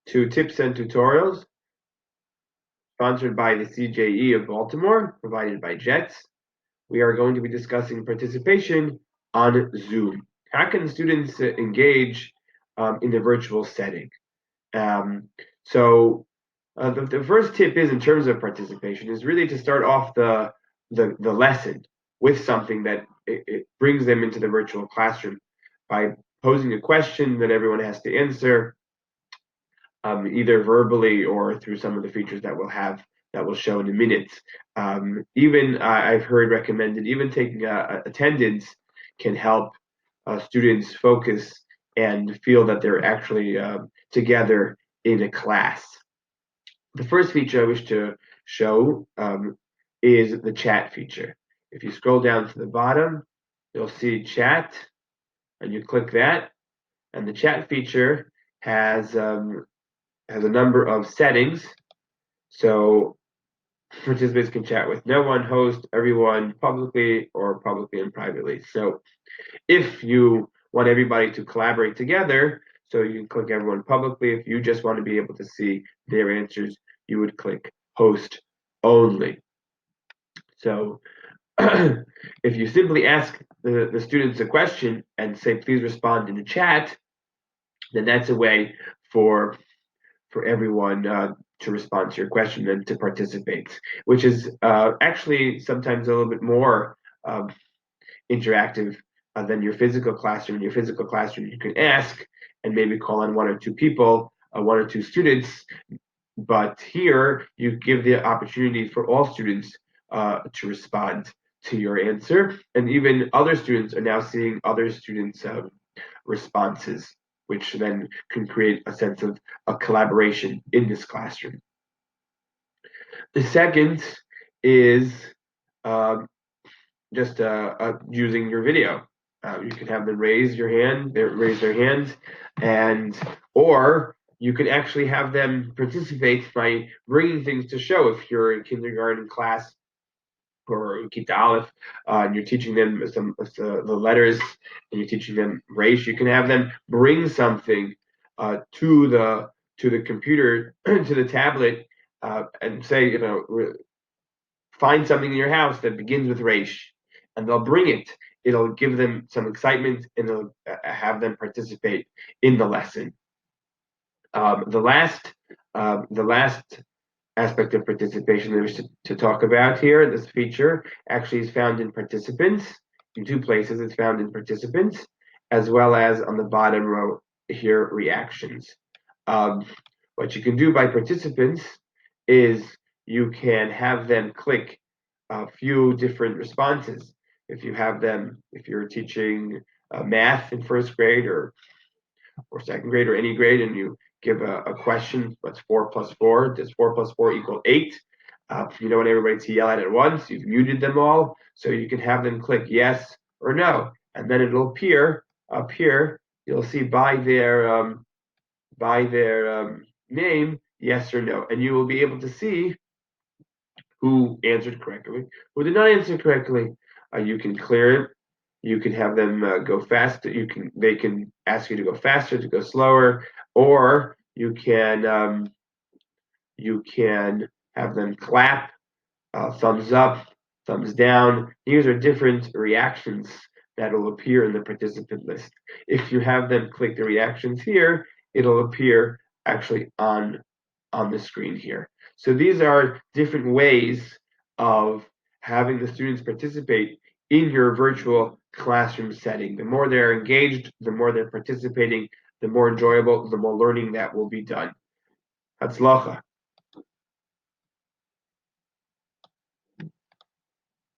to Tips and Tutorials, sponsored by the CJE of Baltimore, provided by Jets. We are going to be discussing participation on Zoom. How can students engage in the virtual setting? The first tip is, in terms of participation, is really to start off the lesson with something that it brings them into the virtual classroom by posing a question that everyone has to answer, either verbally or through some of the features that we'll show in a minute. Even I've heard recommended, even taking attendance can help students focus and feel that they're actually together in a class. The first feature I wish to show is the chat feature. If you scroll down to the bottom, you'll see chat, and you click that, and the chat feature has a number of settings. So participants can chat with no one, host, everyone, publicly or publicly and privately. So if you want everybody to collaborate together, so you can click everyone publicly. If you just want to be able to see their answers, you would click host only. So if you simply ask the students a question and say, please respond in the chat, then that's a way for everyone to respond to your question and to participate, which is actually sometimes a little bit more interactive than your physical classroom. In your physical classroom, you can ask and maybe call on one or two people, one or two students, but here you give the opportunity for all students to respond to your answer, and even other students are now seeing other students' responses, which then can create a sense of a collaboration in this classroom. The second is just using your video. You can have them raise their hand, or you can actually have them participate by bringing things to show. If you're in kindergarten class or Kita Aleph, and you're teaching them some of the letters, and you're teaching them Reish, you can have them bring something to the computer, to the tablet, and say, find something in your house that begins with Reish, and they'll bring it. It'll give them some excitement, and it'll have them participate in the lesson. The last aspect of participation that we should to talk about here, this feature actually is found in participants, in two places. It's found in participants, as well as on the bottom row here, reactions. What you can do by participants is you can have them click a few different responses. If you're teaching math in first grade or second grade or any grade, and you give a question, what's 4 plus 4? Does 4 plus 4 equal 8? You don't want everybody to yell at once. You've muted them all, so you can have them click yes or no, and then it'll appear up here. You'll see by their name, yes or no, and you will be able to see who answered correctly, who did not answer correctly. You can clear it. You can have them go faster. They can ask you to go faster, to go slower, or you can have them clap, thumbs up, thumbs down. These are different reactions that will appear in the participant list. If you have them click the reactions here, it'll appear actually on the screen here. So these are different ways of having the students participate in your virtual classroom setting. The more they're engaged, the more they're participating, the more enjoyable, the more learning that will be done. Hatzlacha.